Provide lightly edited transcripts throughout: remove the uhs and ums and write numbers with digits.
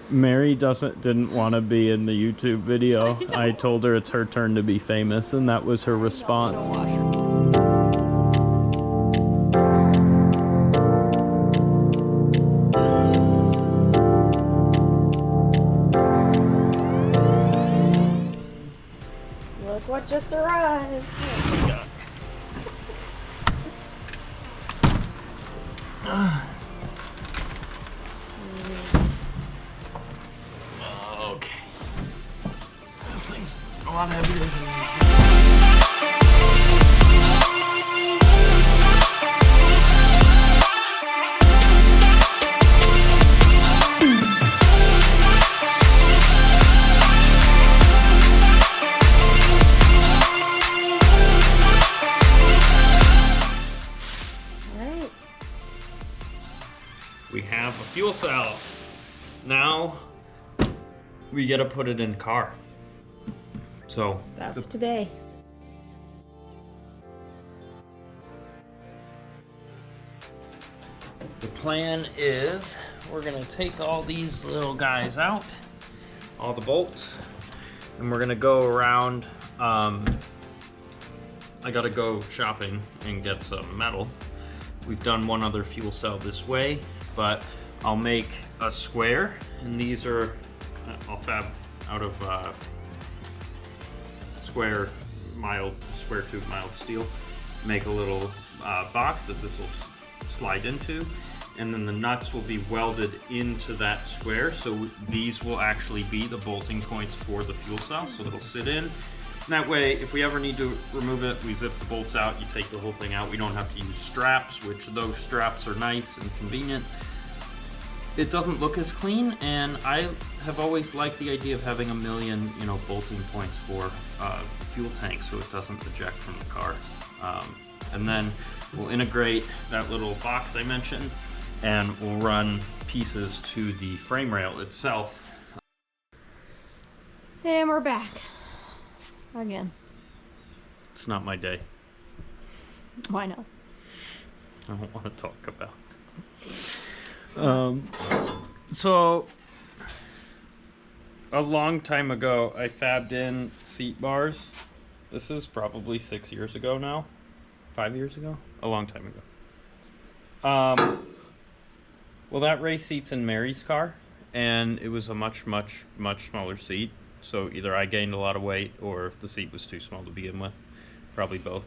Mary didn't want to be in the YouTube video. I told her it's her turn to be famous, and that was her response. Look what just arrived. Okay. This thing's a lot heavier than we have a fuel cell. Now we gotta put it in the car. So that's today. The plan is we're gonna take all these little guys out, all the bolts, and we're gonna go around. I gotta go shopping and get some metal. We've done one other fuel cell this way, but I'll make a square, and these are, I'll fab out of square tube mild steel. Make a little box that this will slide into, and then the nuts will be welded into that square, so these will actually be the bolting points for the fuel cell, so it'll sit in. And that way, if we ever need to remove it, we zip the bolts out, you take the whole thing out. We don't have to use straps, which those straps are nice and convenient. It doesn't look as clean, and I have always liked the idea of having a million, bolting points for fuel tanks so it doesn't eject from the car. And then we'll integrate that little box I mentioned, and we'll run pieces to the frame rail itself. And we're back. Again. It's not my day. Why not? I don't want to talk about. So a long time ago, I fabbed in seat bars. This is probably 6 years ago now. 5 years ago? A long time ago. Well, that race seat's in Mary's car, and it was a much smaller seat. So either I gained a lot of weight, or the seat was too small to begin with. Probably both.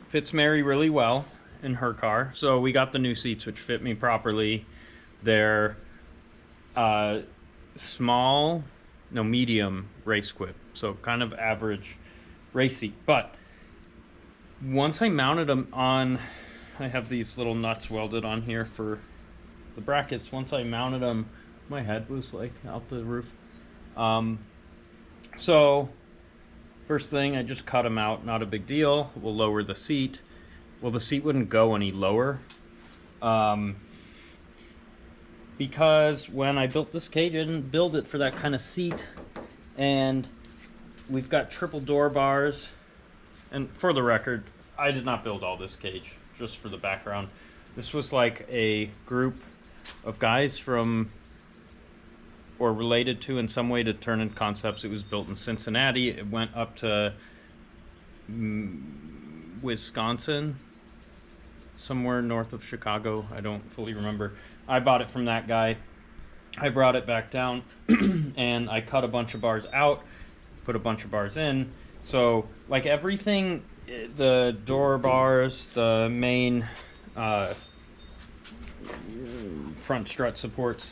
Fits Mary really well in her car. So we got the new seats, which fit me properly. They're medium race quip. So kind of average race seat. But once I mounted them on, I have these little nuts welded on here for the brackets. Once I mounted them, my head was like out the roof. So first thing, I just cut them out, not a big deal. We'll lower the seat. Well, the seat wouldn't go any lower. Because when I built this cage, I didn't build it for that kind of seat. And we've got triple door bars. And for the record, I did not build all this cage, just for the background. This was like a group of guys from, or related to in some way, to Turn-In Concepts. It was built in Cincinnati. It went up to Wisconsin, somewhere north of Chicago. I don't fully remember. I bought it from that guy. I brought it back down and I cut a bunch of bars out, put a bunch of bars in. So like everything, the door bars, the main front strut supports,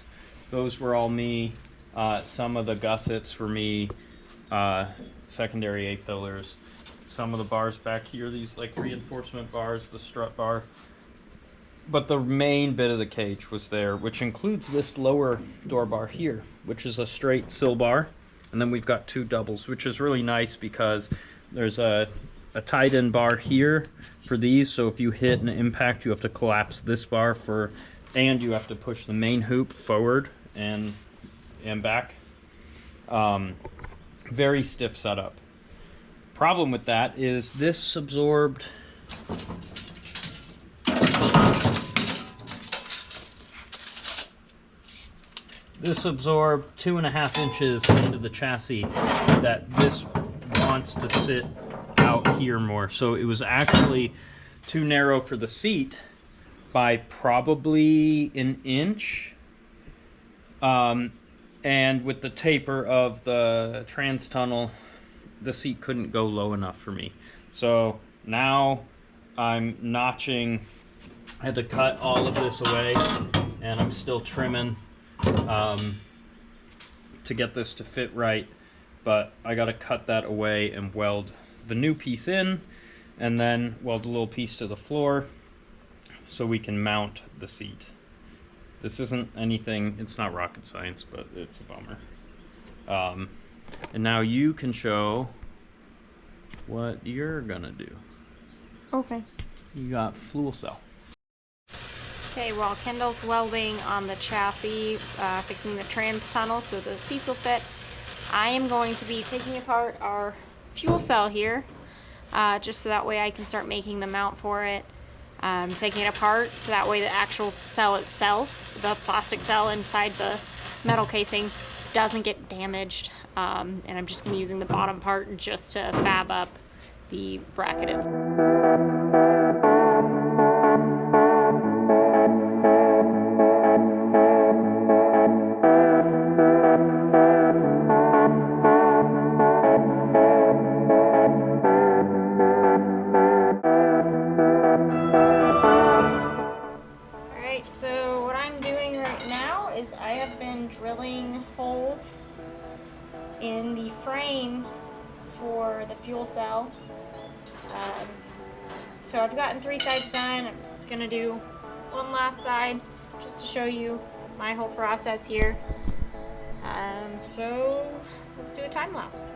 those were all me. Some of the gussets for me, secondary A-pillars. Some of the bars back here, these like reinforcement bars, the strut bar. But the main bit of the cage was there, which includes this lower door bar here, which is a straight sill bar. And then we've got two doubles, which is really nice because there's a tied-in bar here for these. So if you hit an impact, you have to collapse this bar and you have to push the main hoop forward and back. Very stiff setup. Problem with that is this absorbed this absorbed 2.5 inches into the chassis, that this wants to sit out here more. So it was actually too narrow for the seat by probably an inch. And with the taper of the trans tunnel, the seat couldn't go low enough for me. So now I'm notching. I had to cut all of this away, and I'm still trimming to get this to fit right. But I got to cut that away and weld the new piece in, and then weld a little piece to the floor so we can mount the seat. This isn't anything, it's not rocket science, but it's a bummer. And now you can show what you're gonna do. Okay. You got fuel cell. Okay, while Kendall's welding on the chassis, fixing the trans tunnel so the seats will fit, I am going to be taking apart our fuel cell here, just so that way I can start making the mount for it. Taking it apart so that way the actual cell itself, the plastic cell inside the metal casing, doesn't get damaged. And I'm just going to be using the bottom part just to fab up the bracketed. So what I'm doing right now is I have been drilling holes in the frame for the fuel cell. So I've gotten 3 sides done. I'm gonna do one last side just to show you my whole process here. So let's do a time lapse.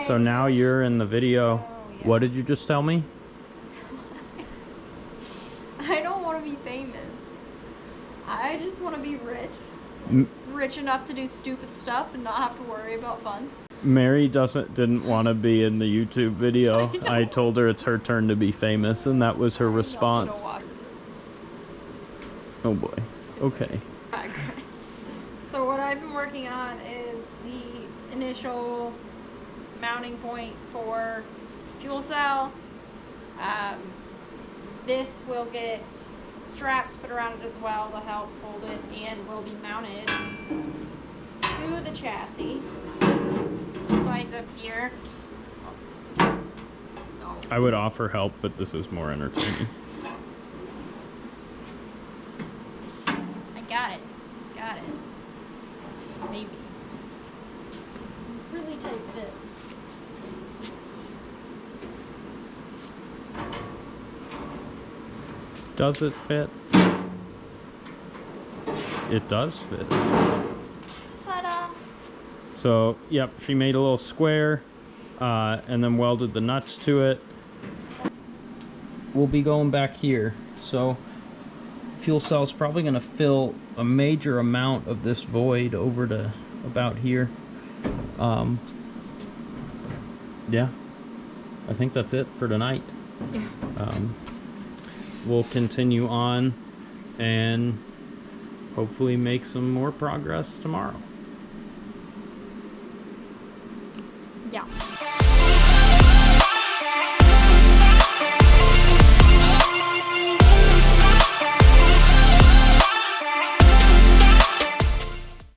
So now you're in the video. Oh, yeah. What did you just tell me? I don't want to be famous. I just want to be rich. Rich enough to do stupid stuff and not have to worry about funds. Mary didn't want to be in the YouTube video. I told her it's her turn to be famous, and that was her response. Oh boy. Okay. So what I've been working on is the initial mounting point for fuel cell. This will get straps put around it as well to help hold it, and will be mounted to the chassis. Slides up here. Oh. I would offer help, but this is more entertaining. I got it. Got it. Maybe. Really tight fit. Does it fit? It does fit. Ta-da! So, yep, she made a little square and then welded the nuts to it. We'll be going back here. So, fuel cell's probably going to fill a major amount of this void over to about here. Yeah, I think that's it for tonight. Yeah. We'll continue on and hopefully make some more progress tomorrow. Yeah.